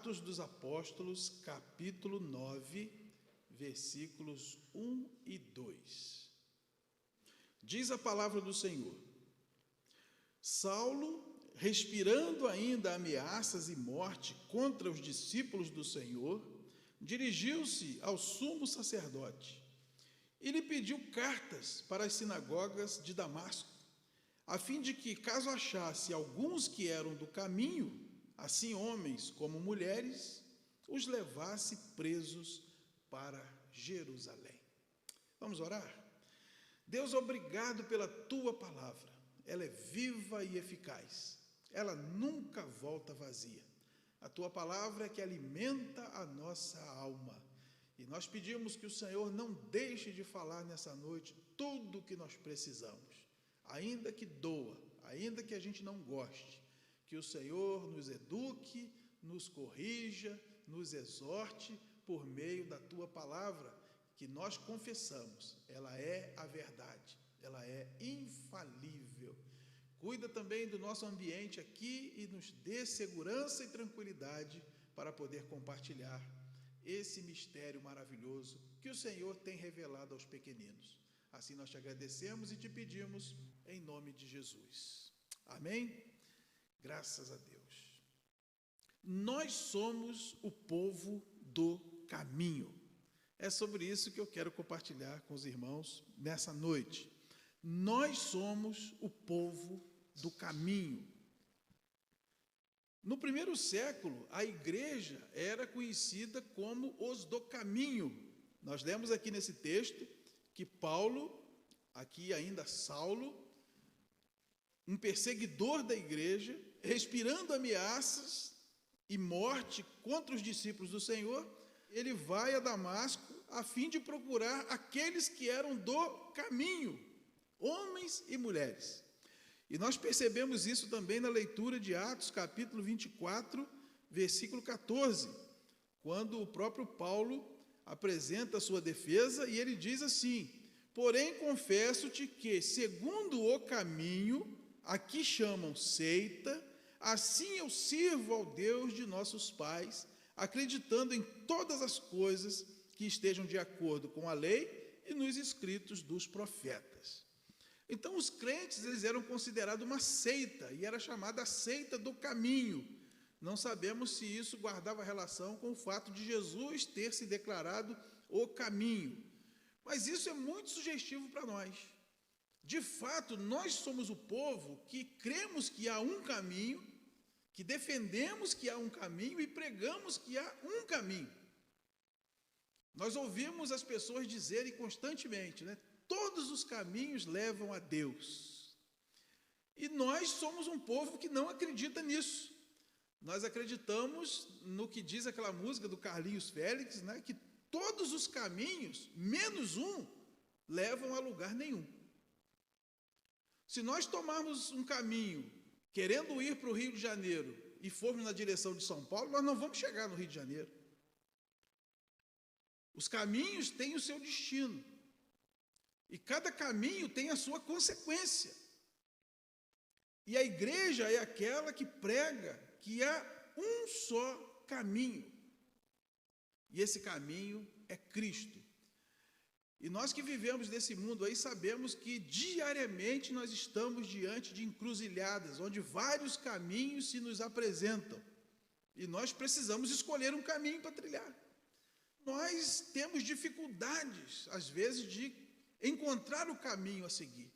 Atos dos Apóstolos, capítulo 9, versículos 1 e 2. Diz a palavra do Senhor: Saulo, respirando ainda ameaças e morte contra os discípulos do Senhor, dirigiu-se ao sumo sacerdote e lhe pediu cartas para as sinagogas de Damasco, a fim de que, caso achasse alguns que eram do caminho, assim homens como mulheres, os levasse presos para Jerusalém. Vamos orar? Deus, obrigado pela tua palavra. Ela é viva e eficaz. Ela nunca volta vazia. A tua palavra é que alimenta a nossa alma. E nós pedimos que o Senhor não deixe de falar nessa noite tudo o que nós precisamos. Ainda que doa, ainda que a gente não goste, que o Senhor nos eduque, nos corrija, nos exorte por meio da tua palavra, que nós confessamos. Ela é a verdade, ela é infalível. Cuida também do nosso ambiente aqui e nos dê segurança e tranquilidade para poder compartilhar esse mistério maravilhoso que o Senhor tem revelado aos pequeninos. Assim nós te agradecemos e te pedimos em nome de Jesus. Amém? Graças a Deus. Nós somos o povo do caminho. É sobre isso que eu quero compartilhar com os irmãos nessa noite. Nós somos o povo do caminho. No primeiro século, a igreja era conhecida como os do caminho. Nós lemos aqui nesse texto que Paulo, aqui ainda Saulo, um perseguidor da igreja, respirando ameaças e morte contra os discípulos do Senhor, ele vai a Damasco a fim de procurar aqueles que eram do caminho, homens e mulheres. E nós percebemos isso também na leitura de Atos, capítulo 24, versículo 14, quando o próprio Paulo apresenta a sua defesa e ele diz assim: porém confesso-te que, segundo o caminho, aqui chamam seita, assim eu sirvo ao Deus de nossos pais, acreditando em todas as coisas que estejam de acordo com a lei e nos escritos dos profetas. Então, os crentes, eles eram considerados uma seita, e era chamada a seita do caminho. Não sabemos se isso guardava relação com o fato de Jesus ter se declarado o caminho. Mas isso é muito sugestivo para nós. De fato, nós somos o povo que cremos que há um caminho, que defendemos que há um caminho e pregamos que há um caminho. Nós ouvimos as pessoas dizerem constantemente, né? Todos os caminhos levam a Deus. E nós somos um povo que não acredita nisso. Nós acreditamos no que diz aquela música do Carlinhos Félix, né? Que todos os caminhos, menos um, levam a lugar nenhum. Se nós tomarmos um caminho querendo ir para o Rio de Janeiro e formos na direção de São Paulo, nós não vamos chegar no Rio de Janeiro. Os caminhos têm o seu destino. E cada caminho tem a sua consequência. E a igreja é aquela que prega que há um só caminho. E esse caminho é Cristo. E nós que vivemos nesse mundo aí sabemos que diariamente nós estamos diante de encruzilhadas, onde vários caminhos se nos apresentam. E nós precisamos escolher um caminho para trilhar. Nós temos dificuldades, às vezes, de encontrar o caminho a seguir.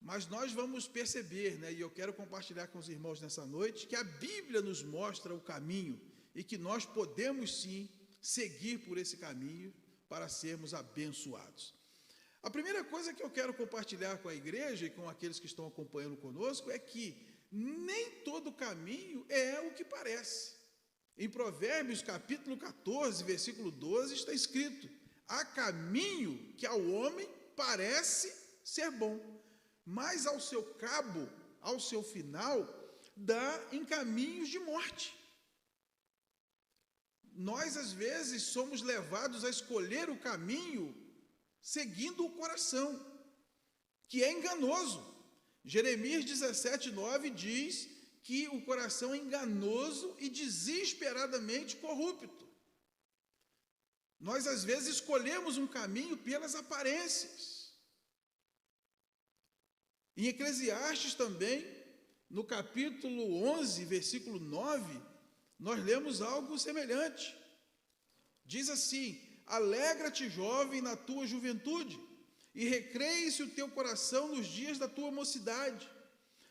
Mas nós vamos perceber, né, e eu quero compartilhar com os irmãos nessa noite, que a Bíblia nos mostra o caminho e que nós podemos sim seguir por esse caminho para sermos abençoados. A primeira coisa que eu quero compartilhar com a igreja e com aqueles que estão acompanhando conosco é que nem todo caminho é o que parece. Em Provérbios capítulo 14, versículo 12, está escrito: há caminho que ao homem parece ser bom, mas ao seu cabo, ao seu final, dá em caminhos de morte. Nós, às vezes, somos levados a escolher o caminho seguindo o coração, que é enganoso. Jeremias 17:9 diz que o coração é enganoso e desesperadamente corrupto. Nós, às vezes, escolhemos um caminho pelas aparências. Em Eclesiastes também, no capítulo 11, versículo 9, nós lemos algo semelhante. Diz assim: alegra-te, jovem, na tua juventude, e recreie-se o teu coração nos dias da tua mocidade.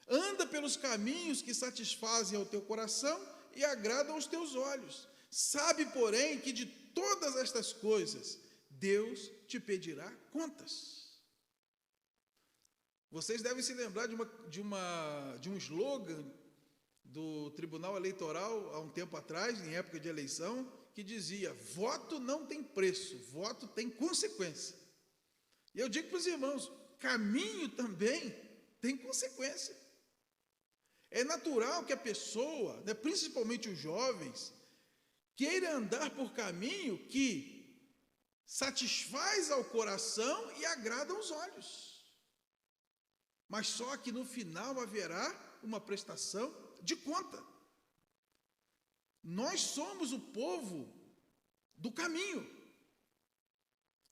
Anda pelos caminhos que satisfazem ao teu coração e agradam aos teus olhos. Sabe, porém, que de todas estas coisas Deus te pedirá contas. Vocês devem se lembrar de um slogan do Tribunal Eleitoral há um tempo atrás, em época de eleição, que dizia: voto não tem preço, voto tem consequência. E eu digo para os irmãos, caminho também tem consequência. É natural que a pessoa, principalmente os jovens, queira andar por caminho que satisfaz ao coração e agrada aos olhos. Mas só que no final haverá uma prestação de conta. Nós somos o povo do caminho.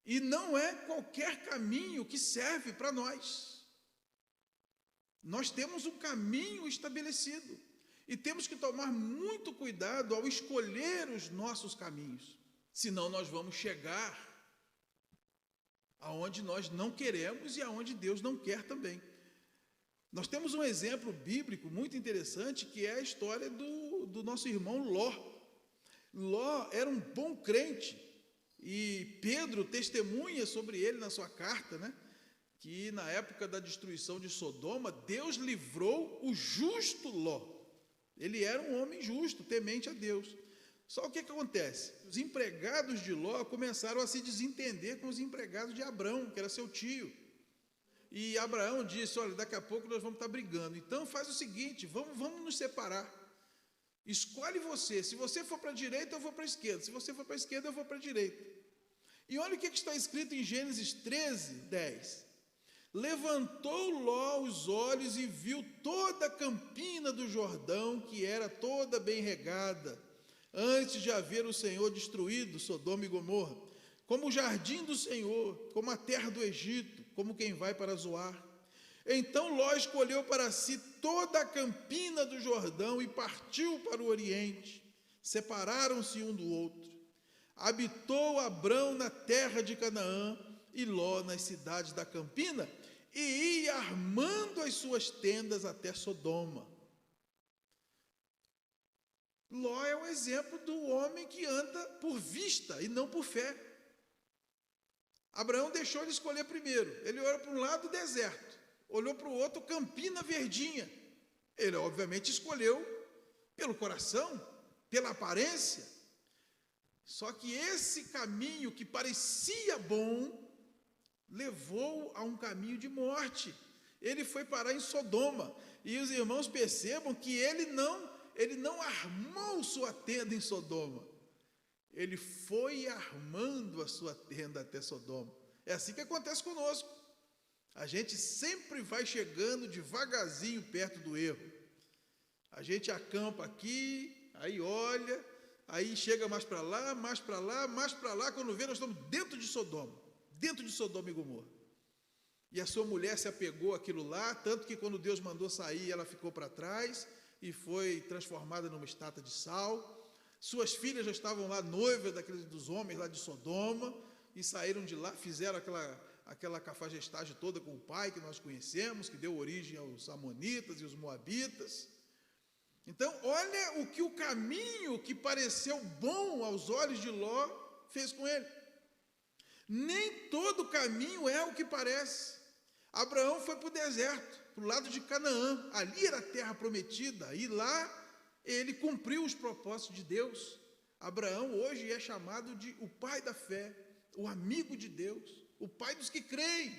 E não é qualquer caminho que serve para nós. Nós temos um caminho estabelecido. E temos que tomar muito cuidado ao escolher os nossos caminhos. Senão nós vamos chegar aonde nós não queremos e aonde Deus não quer também. Nós temos um exemplo bíblico muito interessante, que é a história do nosso irmão Ló. Ló era um bom crente, e Pedro testemunha sobre ele na sua carta, que na época da destruição de Sodoma, Deus livrou o justo Ló. Ele era um homem justo, temente a Deus. Só o que acontece? Os empregados de Ló começaram a se desentender com os empregados de Abrão, que era seu tio. E Abraão disse: olha, daqui a pouco nós vamos estar brigando, então faz o seguinte, vamos nos separar. Escolhe você, se você for para a direita, eu vou para a esquerda, se você for para a esquerda, eu vou para a direita. E olha o que está escrito em Gênesis 13, 10. Levantou Ló os olhos e viu toda a campina do Jordão, que era toda bem regada, antes de haver o Senhor destruído Sodoma e Gomorra, como o jardim do Senhor, como a terra do Egito, como quem vai para Zoar. Então Ló escolheu para si toda a campina do Jordão e partiu para o Oriente. Separaram-se um do outro. Habitou Abrão na terra de Canaã e Ló nas cidades da campina, e ia armando as suas tendas até Sodoma. Ló é um exemplo do homem que anda por vista e não por fé. Abraão deixou ele escolher primeiro. Ele olhou para um lado, deserto. Olhou para o outro, campina verdinha. Ele, obviamente, escolheu pelo coração, pela aparência. Só que esse caminho que parecia bom, levou a um caminho de morte. Ele foi parar em Sodoma. E os irmãos percebam que ele não armou sua tenda em Sodoma. Ele foi armando a sua tenda até Sodoma. É assim que acontece conosco. A gente sempre vai chegando devagarzinho perto do erro. A gente acampa aqui, aí olha, aí chega mais para lá, mais para lá, mais para lá. Quando vê, nós estamos dentro de Sodoma e Gomorra. E a sua mulher se apegou àquilo lá, tanto que quando Deus mandou sair, ela ficou para trás e foi transformada numa estátua de sal. Suas filhas já estavam lá, noivas dos homens lá de Sodoma, e saíram de lá, fizeram aquela cafajestagem toda com o pai que nós conhecemos, que deu origem aos amonitas e os moabitas. Então, olha o que o caminho que pareceu bom aos olhos de Ló fez com ele. Nem todo caminho é o que parece. Abraão foi para o deserto, para o lado de Canaã. Ali era a terra prometida, e lá ele cumpriu os propósitos de Deus. Abraão hoje é chamado de o pai da fé, o amigo de Deus, o pai dos que creem.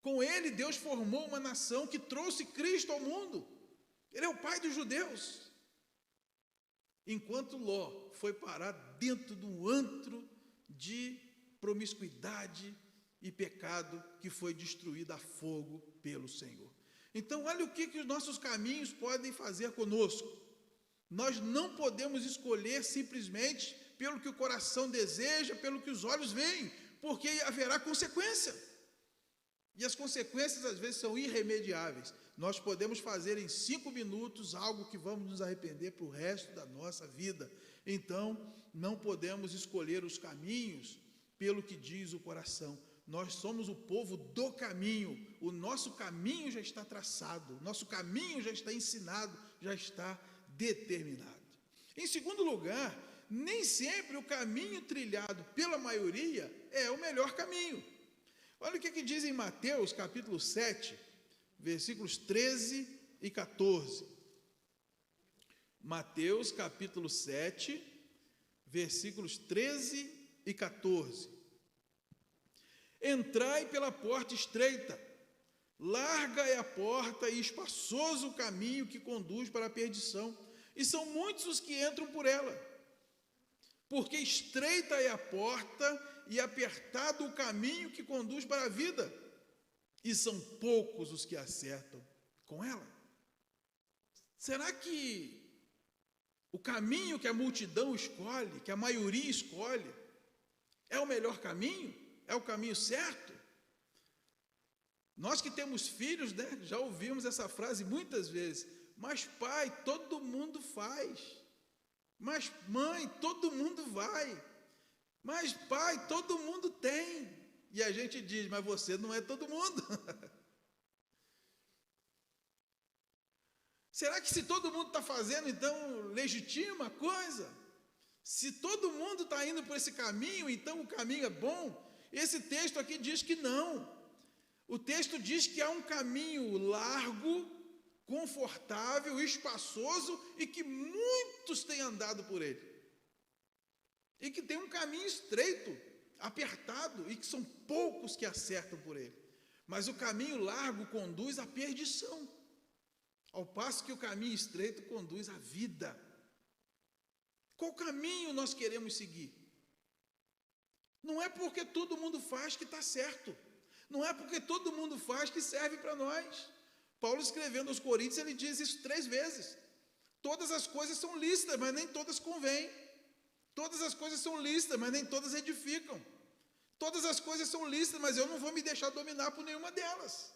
Com ele, Deus formou uma nação que trouxe Cristo ao mundo. Ele é o pai dos judeus. Enquanto Ló foi parar dentro de um antro de promiscuidade e pecado que foi destruído a fogo pelo Senhor. Então, olha o que os nossos caminhos podem fazer conosco. Nós não podemos escolher simplesmente pelo que o coração deseja, pelo que os olhos veem, porque haverá consequência. E as consequências, às vezes, são irremediáveis. Nós podemos fazer em 5 minutos algo que vamos nos arrepender para o resto da nossa vida. Então, não podemos escolher os caminhos pelo que diz o coração. Nós somos o povo do caminho. O nosso caminho já está traçado, o nosso caminho já está ensinado, já está determinado. Em segundo lugar, nem sempre o caminho trilhado pela maioria é o melhor caminho. Olha o que diz em Mateus, capítulo 7, versículos 13 e 14. Mateus, capítulo 7, versículos 13 e 14. Entrai pela porta estreita, larga é a porta e espaçoso o caminho que conduz para a perdição, e são muitos os que entram por ela. Porque estreita é a porta e apertado o caminho que conduz para a vida, e são poucos os que acertam com ela. Será que o caminho que a multidão escolhe, que a maioria escolhe, é o melhor caminho? É o caminho certo? Nós que temos filhos, né, já ouvimos essa frase muitas vezes. Mas pai, todo mundo faz. Mas mãe, todo mundo vai. Mas pai, todo mundo tem. E a gente diz, mas você não é todo mundo. Será que se todo mundo está fazendo, então legitima a coisa? Se todo mundo está indo por esse caminho, então o caminho é bom? Esse texto aqui diz que não. O texto diz que há um caminho largo, confortável, espaçoso e que muitos têm andado por ele. E que tem um caminho estreito, apertado e que são poucos que acertam por ele. Mas o caminho largo conduz à perdição, ao passo que o caminho estreito conduz à vida. Qual caminho nós queremos seguir? Não é porque todo mundo faz que está certo. Não é porque todo mundo faz que serve para nós. Paulo, escrevendo aos Coríntios, ele diz isso 3 vezes. Todas as coisas são lícitas, mas nem todas convêm. Todas as coisas são lícitas, mas nem todas edificam. Todas as coisas são lícitas, mas eu não vou me deixar dominar por nenhuma delas.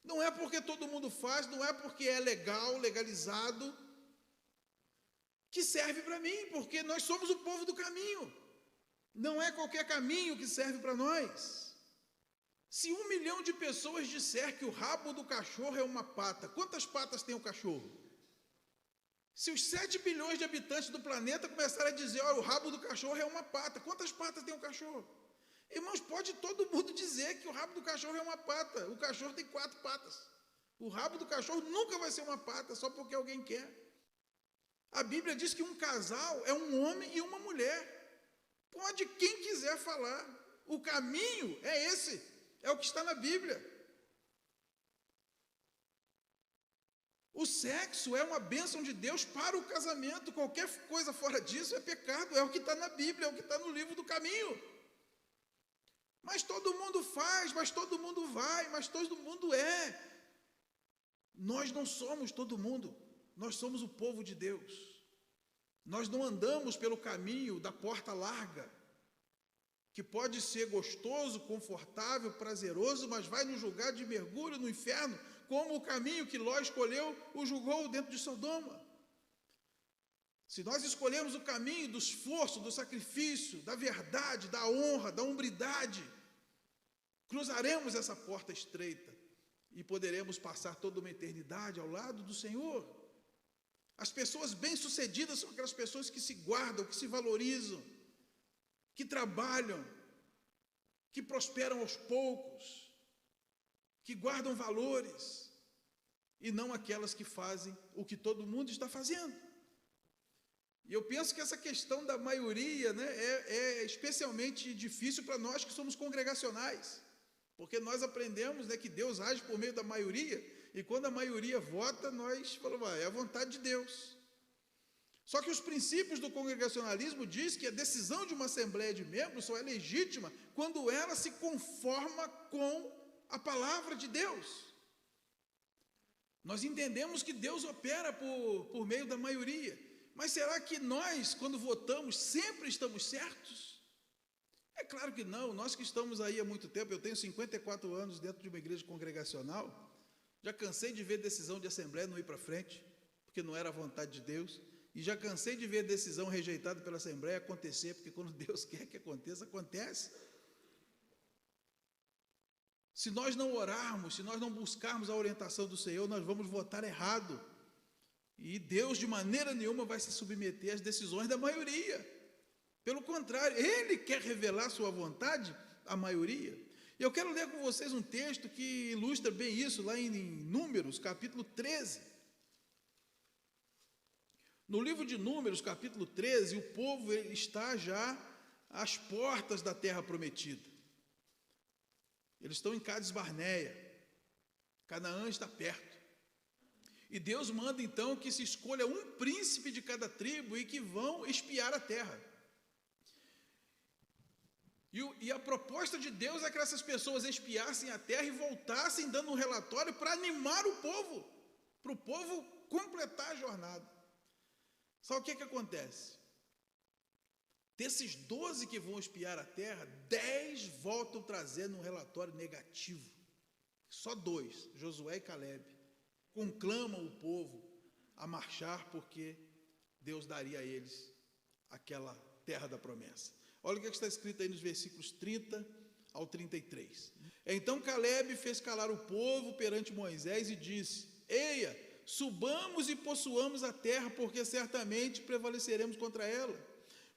Não é porque todo mundo faz, não é porque é legal, legalizado, que serve para mim, porque nós somos o povo do caminho. Não é qualquer caminho que serve para nós. Se 1 milhão de pessoas disser que o rabo do cachorro é uma pata, quantas patas tem o cachorro? Se os 7 bilhões de habitantes do planeta começarem a dizer, o rabo do cachorro é uma pata, quantas patas tem o cachorro? Irmãos, pode todo mundo dizer que o rabo do cachorro é uma pata, o cachorro tem 4 patas. O rabo do cachorro nunca vai ser uma pata, só porque alguém quer. A Bíblia diz que um casal é um homem e uma mulher. Pode quem quiser falar. O caminho é esse, é o que está na Bíblia. O sexo é uma bênção de Deus para o casamento. Qualquer coisa fora disso é pecado, é o que está na Bíblia, é o que está no livro do caminho. Mas todo mundo faz, mas todo mundo vai, mas todo mundo é. Nós não somos todo mundo, nós somos o povo de Deus. Nós não andamos pelo caminho da porta larga, que pode ser gostoso, confortável, prazeroso, mas vai nos julgar de mergulho no inferno, como o caminho que Ló escolheu o julgou dentro de Sodoma. Se nós escolhermos o caminho do esforço, do sacrifício, da verdade, da honra, da hombridade, cruzaremos essa porta estreita e poderemos passar toda uma eternidade ao lado do Senhor. As pessoas bem-sucedidas são aquelas pessoas que se guardam, que se valorizam, que trabalham, que prosperam aos poucos, que guardam valores, e não aquelas que fazem o que todo mundo está fazendo. E eu penso que essa questão da maioria, né, é especialmente difícil para nós que somos congregacionais, porque nós aprendemos, né, que Deus age por meio da maioria, e quando a maioria vota, nós falamos, é a vontade de Deus. Só que os princípios do congregacionalismo diz que a decisão de uma assembleia de membros só é legítima quando ela se conforma com a palavra de Deus. Nós entendemos que Deus opera por meio da maioria, mas será que nós, quando votamos, sempre estamos certos? É claro que não. Nós que estamos aí há muito tempo, eu tenho 54 anos dentro de uma igreja congregacional, já cansei de ver decisão de assembleia não ir para frente, porque não era a vontade de Deus, e já cansei de ver decisão rejeitada pela assembleia acontecer, porque quando Deus quer que aconteça, acontece. Se nós não orarmos, se nós não buscarmos a orientação do Senhor, nós vamos votar errado. E Deus, de maneira nenhuma, vai se submeter às decisões da maioria. Pelo contrário, Ele quer revelar sua vontade à maioria. E eu quero ler com vocês um texto que ilustra bem isso, lá em Números, capítulo 13. No livro de Números, capítulo 13, o povo está já às portas da terra prometida. Eles estão em Cades Barneia. Canaã está perto. E Deus manda então que se escolha um príncipe de cada tribo e que vão espiar a terra. E a proposta de Deus é que essas pessoas espiassem a terra e voltassem dando um relatório para animar o povo, para o povo completar a jornada. Sabe o que acontece? Desses 12 que vão espiar a terra, 10 voltam trazendo um relatório negativo. Só 2, Josué e Caleb, conclamam o povo a marchar porque Deus daria a eles aquela terra da promessa. Olha o que está escrito aí nos versículos 30 ao 33. Então Caleb fez calar o povo perante Moisés e disse: Eia, subamos e possuamos a terra, porque certamente prevaleceremos contra ela.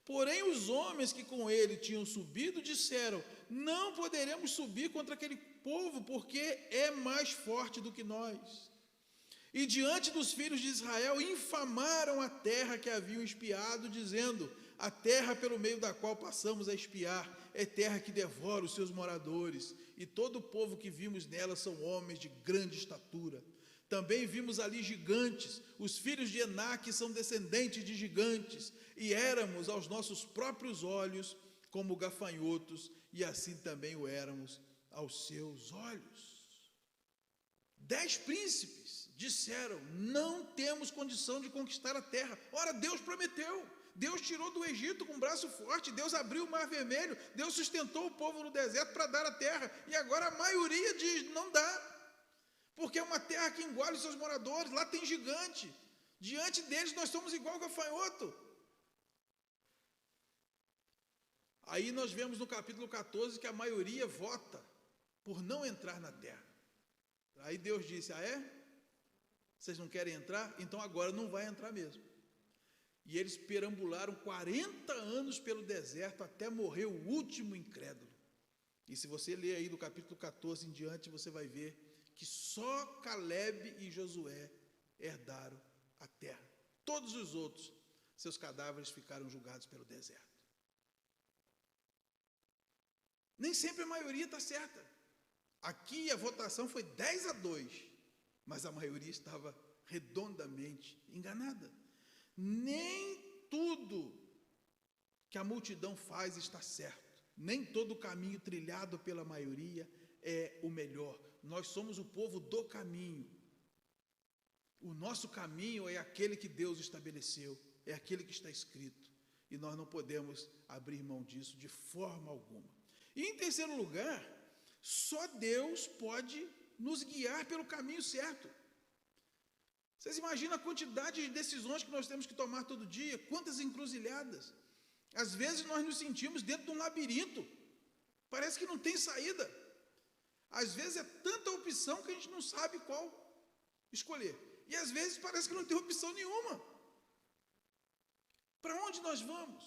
Porém os homens que com ele tinham subido disseram: não poderemos subir contra aquele povo, porque é mais forte do que nós. E diante dos filhos de Israel infamaram a terra que haviam espiado, dizendo: a terra pelo meio da qual passamos a espiar é terra que devora os seus moradores, e todo o povo que vimos nela são homens de grande estatura. Também vimos ali gigantes, os filhos de Enaque são descendentes de gigantes, e éramos aos nossos próprios olhos como gafanhotos, e assim também o éramos aos seus olhos. 10 príncipes disseram: não temos condição de conquistar a terra. Ora, Deus prometeu, Deus tirou do Egito com um braço forte, Deus abriu o mar vermelho, Deus sustentou o povo no deserto para dar a terra, e agora a maioria diz: não dá. Porque é uma terra que engole os seus moradores, lá tem gigante, diante deles nós somos igual gafanhoto. Aí nós vemos no capítulo 14 que a maioria vota por não entrar na terra. Aí Deus disse: ah é? Vocês não querem entrar? Então agora não vai entrar mesmo. E eles perambularam 40 anos pelo deserto até morrer o último incrédulo. E se você ler aí do capítulo 14 em diante, você vai ver que só Caleb e Josué herdaram a terra. Todos os outros, seus cadáveres ficaram julgados pelo deserto. Nem sempre a maioria está certa. Aqui a votação foi 10-2, mas a maioria estava redondamente enganada. Nem tudo que a multidão faz está certo. Nem todo o caminho trilhado pela maioria é o melhor. Nós somos o povo do caminho. O nosso caminho é aquele que Deus estabeleceu, é aquele que está escrito, e nós não podemos abrir mão disso de forma alguma. E em terceiro lugar, só Deus pode nos guiar pelo caminho certo. Vocês imaginam a quantidade de decisões que nós temos que tomar todo dia? Quantas encruzilhadas? Às vezes nós nos sentimos dentro de um labirinto, parece que não tem saída. Às vezes é tanta opção que a gente não sabe qual escolher. E às vezes parece que não tem opção nenhuma. Para onde nós vamos?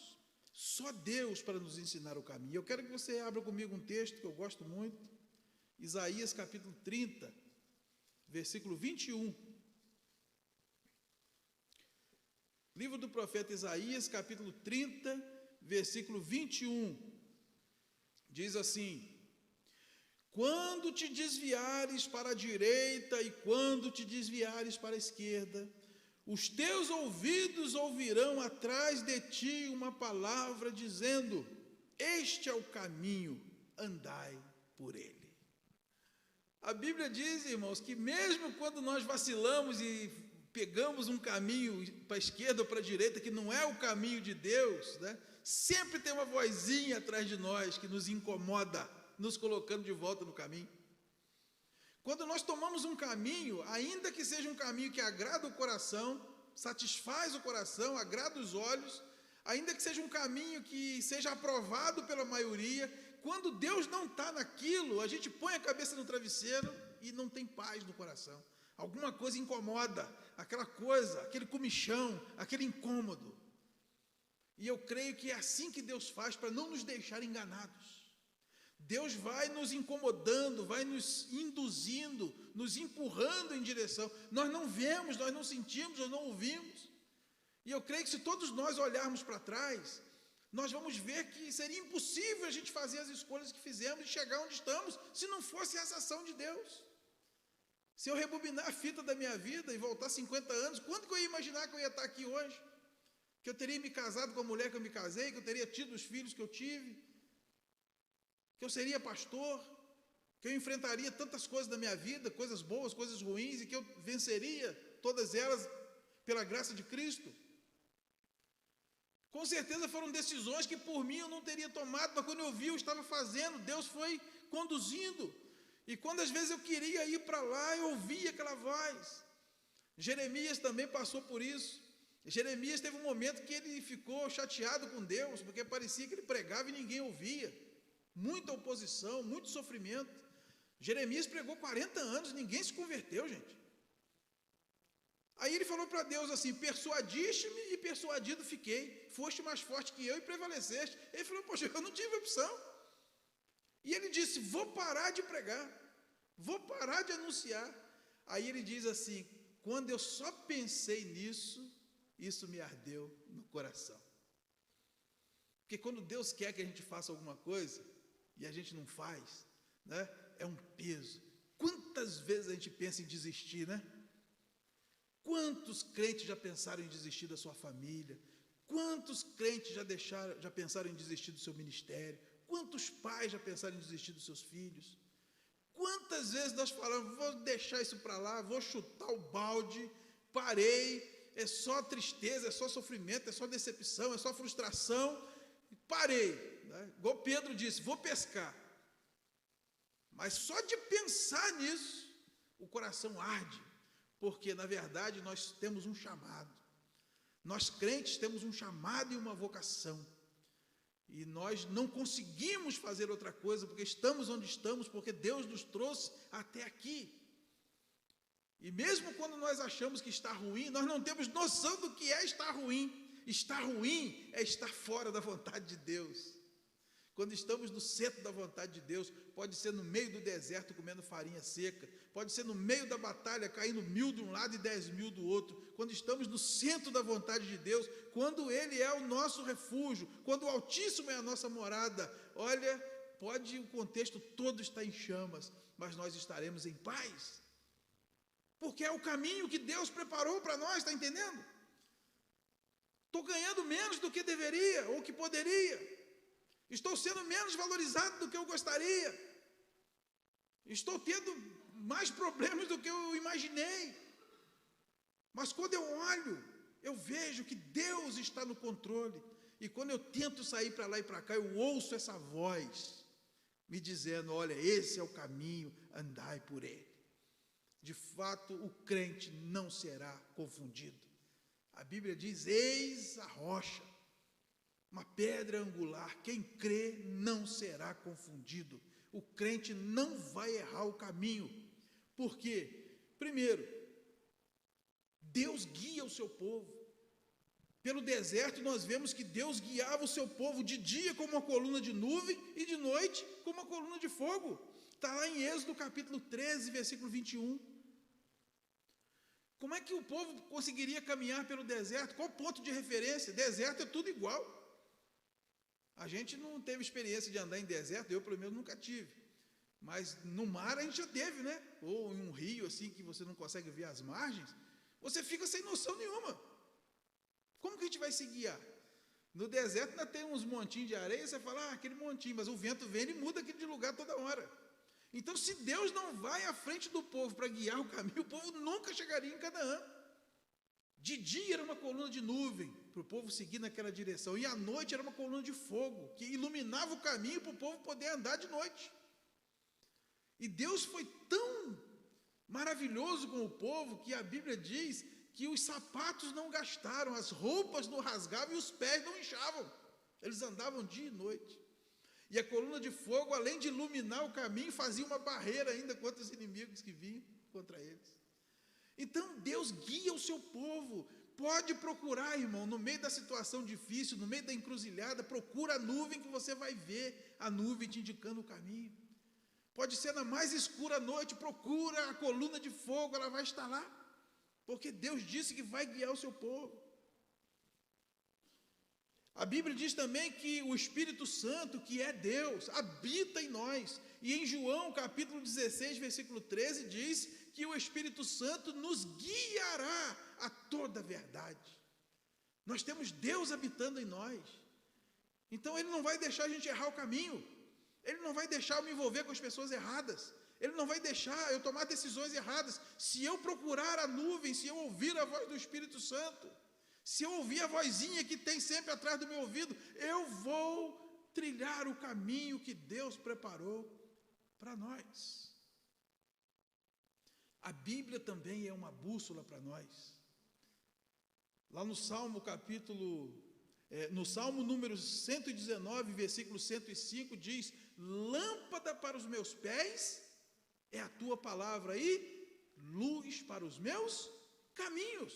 Só Deus para nos ensinar o caminho. Eu quero que você abra comigo um texto que eu gosto muito. Isaías capítulo 30, versículo 21. Livro do profeta Isaías, capítulo 30, versículo 21. Diz assim: quando te desviares para a direita e quando te desviares para a esquerda, os teus ouvidos ouvirão atrás de ti uma palavra dizendo: este é o caminho, andai por ele. A Bíblia diz, irmãos, que mesmo quando nós vacilamos e pegamos um caminho para a esquerda ou para a direita, que não é o caminho de Deus, né? Sempre tem uma vozinha atrás de nós que nos incomoda, nos colocando de volta no caminho. Quando nós tomamos um caminho, ainda que seja um caminho que agrada o coração, satisfaz o coração, agrada os olhos, ainda que seja um caminho que seja aprovado pela maioria, quando Deus não está naquilo, a gente põe a cabeça no travesseiro e não tem paz no coração. Alguma coisa incomoda, aquela coisa, aquele comichão, aquele incômodo. E eu creio que é assim que Deus faz para não nos deixar enganados. Deus vai nos incomodando, vai nos induzindo, nos empurrando em direção. Nós não vemos, nós não sentimos, nós não ouvimos. E eu creio que se todos nós olharmos para trás, nós vamos ver que seria impossível a gente fazer as escolhas que fizemos e chegar onde estamos, se não fosse essa ação de Deus. Se eu rebobinar a fita da minha vida e voltar 50 anos, quando que eu ia imaginar que eu ia estar aqui hoje? Que eu teria me casado com a mulher que eu me casei, que eu teria tido os filhos que eu tive, que eu seria pastor, que eu enfrentaria tantas coisas da minha vida, coisas boas, coisas ruins, e que eu venceria todas elas pela graça de Cristo. Com certeza foram decisões que por mim eu não teria tomado, mas quando eu vi, eu estava fazendo, Deus foi conduzindo. E quando às vezes eu queria ir para lá, eu ouvia aquela voz. Jeremias também passou por isso. Jeremias teve um momento que ele ficou chateado com Deus, porque parecia que ele pregava e ninguém ouvia. Muita oposição, muito sofrimento. Jeremias pregou 40 anos, ninguém se converteu, gente. Aí ele falou para Deus assim: persuadiste-me e persuadido fiquei, foste mais forte que eu e prevaleceste. Ele falou: poxa, eu não tive opção. E ele disse: vou parar de pregar, vou parar de anunciar. Aí ele diz assim: quando eu só pensei nisso, isso me ardeu no coração. Porque quando Deus quer que a gente faça alguma coisa e a gente não faz, né, é um peso. Quantas vezes a gente pensa em desistir, né? Quantos crentes já pensaram em desistir da sua família? Quantos crentes já pensaram em desistir do seu ministério? Quantos pais já pensaram em desistir dos seus filhos? Quantas vezes nós falamos: vou deixar isso para lá, vou chutar o balde, parei, é só tristeza, é só sofrimento, é só decepção, é só frustração, parei, né? Igual Pedro disse: vou pescar. Mas só de pensar nisso, o coração arde, porque na verdade nós temos um chamado. Nós crentes temos um chamado e uma vocação. E nós não conseguimos fazer outra coisa, porque estamos onde estamos, porque Deus nos trouxe até aqui. E mesmo quando nós achamos que está ruim, nós não temos noção do que é estar ruim. Estar ruim é estar fora da vontade de Deus. Quando estamos no centro da vontade de Deus, pode ser no meio do deserto comendo farinha seca, pode ser no meio da batalha caindo 1000 de um lado e 10.000 do outro. Quando estamos no centro da vontade de Deus, quando Ele é o nosso refúgio, quando o Altíssimo é a nossa morada, olha, pode o contexto todo estar em chamas, mas nós estaremos em paz, porque é o caminho que Deus preparou para nós, está entendendo? Estou ganhando menos do que deveria ou que poderia. Estou sendo menos valorizado do que eu gostaria. Estou tendo mais problemas do que eu imaginei. Mas quando eu olho, eu vejo que Deus está no controle. E quando eu tento sair para lá e para cá, eu ouço essa voz me dizendo: olha, esse é o caminho, andai por ele. De fato, o crente não será confundido. A Bíblia diz: eis a rocha, uma pedra angular, quem crê não será confundido. O crente não vai errar o caminho. Por quê? Primeiro, Deus guia o seu povo. Pelo deserto nós vemos que Deus guiava o seu povo de dia como uma coluna de nuvem e de noite como uma coluna de fogo. Está lá em Êxodo capítulo 13, versículo 21. Como é que o povo conseguiria caminhar pelo deserto? Qual o ponto de referência? Deserto é tudo igual. A gente não teve experiência de andar em deserto, eu pelo menos nunca tive. Mas no mar a gente já teve, né? Ou em um rio assim que você não consegue ver as margens, você fica sem noção nenhuma. Como que a gente vai se guiar? No deserto ainda tem uns montinhos de areia, você fala: aquele montinho, mas o vento vem e muda aquilo de lugar toda hora. Então, se Deus não vai à frente do povo para guiar o caminho, o povo nunca chegaria em Canaã. De dia era uma coluna de nuvem, para o povo seguir naquela direção, e à noite era uma coluna de fogo, que iluminava o caminho para o povo poder andar de noite. E Deus foi tão maravilhoso com o povo, que a Bíblia diz que os sapatos não gastaram, as roupas não rasgavam e os pés não inchavam. Eles andavam dia e noite. E a coluna de fogo, além de iluminar o caminho, fazia uma barreira ainda contra os inimigos que vinham contra eles. Então, Deus guia o seu povo. Pode procurar, irmão, no meio da situação difícil, no meio da encruzilhada, procura a nuvem que você vai ver a nuvem te indicando o caminho. Pode ser na mais escura noite, procura a coluna de fogo, ela vai estar lá. Porque Deus disse que vai guiar o seu povo. A Bíblia diz também que o Espírito Santo, que é Deus, habita em nós. E em João, capítulo 16, versículo 13, diz que o Espírito Santo nos guiará a toda a verdade. Nós temos Deus habitando em nós. Então Ele não vai deixar a gente errar o caminho. Ele não vai deixar eu me envolver com as pessoas erradas. Ele não vai deixar eu tomar decisões erradas. Se eu procurar a nuvem, se eu ouvir a voz do Espírito Santo, se eu ouvir a vozinha que tem sempre atrás do meu ouvido, eu vou trilhar o caminho que Deus preparou para nós. A Bíblia também é uma bússola para nós. Lá no Salmo no Salmo número 119, versículo 105, diz: lâmpada para os meus pés é a tua palavra e luz para os meus caminhos.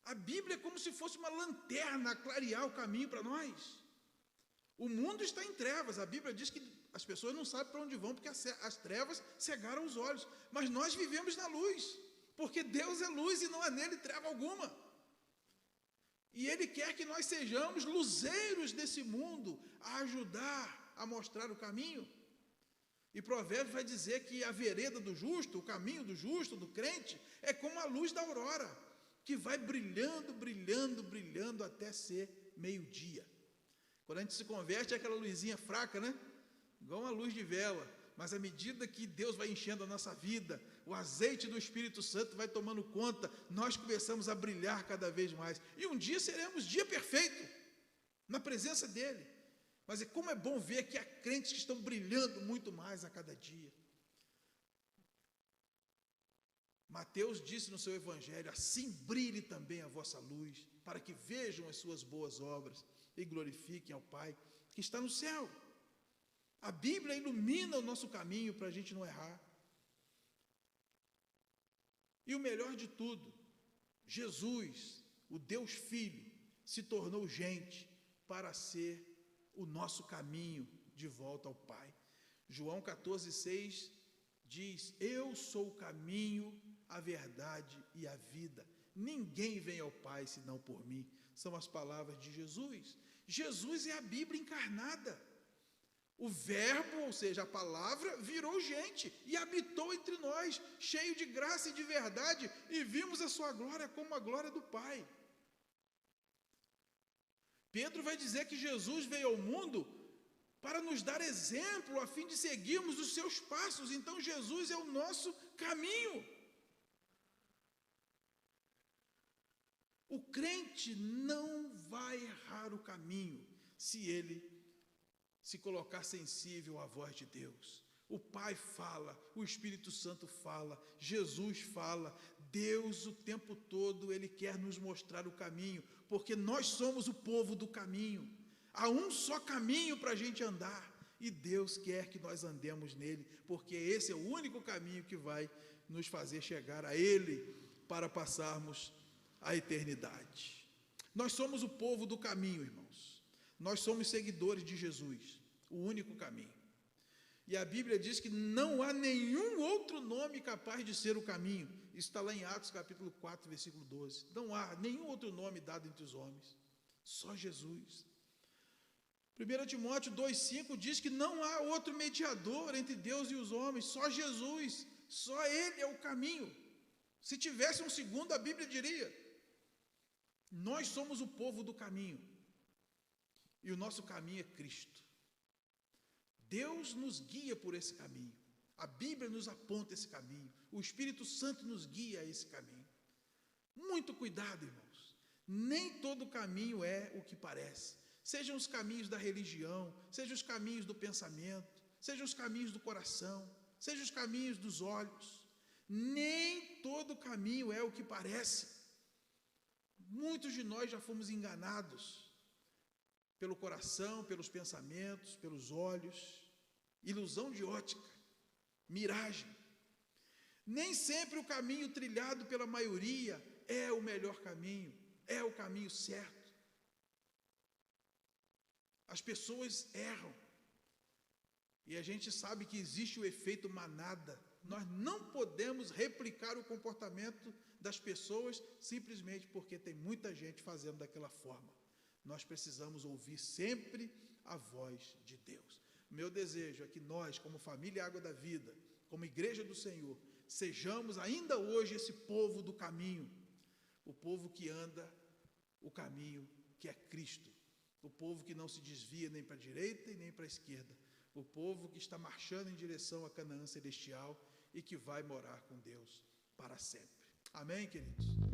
A Bíblia é como se fosse uma lanterna a clarear o caminho para nós. O mundo está em trevas. A Bíblia diz que as pessoas não sabem para onde vão, porque as trevas cegaram os olhos. Mas nós vivemos na luz, porque Deus é luz e não há nele treva alguma. E Ele quer que nós sejamos luzeiros desse mundo, a ajudar a mostrar o caminho. E Provérbios vai dizer que a vereda do justo, o caminho do justo, do crente, é como a luz da aurora, que vai brilhando, brilhando, brilhando até ser meio-dia. Quando a gente se converte, é aquela luzinha fraca, né? Igual uma luz de vela. Mas à medida que Deus vai enchendo a nossa vida, o azeite do Espírito Santo vai tomando conta, nós começamos a brilhar cada vez mais. E um dia seremos dia perfeito, na presença dEle. Mas como é bom ver que há crentes que estão brilhando muito mais a cada dia. Mateus disse no seu evangelho: assim brilhe também a vossa luz, para que vejam as suas boas obras e glorifiquem ao Pai que está no céu. A Bíblia ilumina o nosso caminho para a gente não errar. E o melhor de tudo, Jesus, o Deus Filho, se tornou gente para ser o nosso caminho de volta ao Pai. João 14,6 diz: eu sou o caminho, a verdade e a vida. Ninguém vem ao Pai senão por mim. São as palavras de Jesus. Jesus é a Bíblia encarnada. O verbo, ou seja, a palavra, virou gente e habitou entre nós, cheio de graça e de verdade, e vimos a sua glória como a glória do Pai. Pedro vai dizer que Jesus veio ao mundo para nos dar exemplo, a fim de seguirmos os seus passos. Então Jesus é o nosso caminho. O crente não vai errar o caminho se ele se colocar sensível à voz de Deus. O Pai fala, o Espírito Santo fala, Jesus fala. Deus o tempo todo, Ele quer nos mostrar o caminho, porque nós somos o povo do caminho. Há um só caminho para a gente andar, e Deus quer que nós andemos nele, porque esse é o único caminho que vai nos fazer chegar a Ele, para passarmos a eternidade. Nós somos o povo do caminho, irmãos. Nós somos seguidores de Jesus, o único caminho. E a Bíblia diz que não há nenhum outro nome capaz de ser o caminho. Isso está lá em Atos capítulo 4, versículo 12. Não há nenhum outro nome dado entre os homens, só Jesus. 1 Timóteo 2,5 diz que não há outro mediador entre Deus e os homens, só Jesus, só Ele é o caminho. Se tivesse um segundo, a Bíblia diria: nós somos o povo do caminho, e o nosso caminho é Cristo. Deus nos guia por esse caminho. A Bíblia nos aponta esse caminho. O Espírito Santo nos guia a esse caminho. Muito cuidado, irmãos. Nem todo caminho é o que parece. Sejam os caminhos da religião, sejam os caminhos do pensamento, sejam os caminhos do coração, sejam os caminhos dos olhos. Nem todo caminho é o que parece. Muitos de nós já fomos enganados pelo coração, pelos pensamentos, pelos olhos. Ilusão de ótica, miragem. Nem sempre o caminho trilhado pela maioria é o melhor caminho, é o caminho certo. As pessoas erram. E a gente sabe que existe o efeito manada. Nós não podemos replicar o comportamento das pessoas simplesmente porque tem muita gente fazendo daquela forma. Nós precisamos ouvir sempre a voz de Deus. Meu desejo é que nós, como família Água da Vida, como igreja do Senhor, sejamos ainda hoje esse povo do caminho, o povo que anda o caminho que é Cristo, o povo que não se desvia nem para a direita e nem para a esquerda, o povo que está marchando em direção a Canaã celestial e que vai morar com Deus para sempre. Amém, queridos?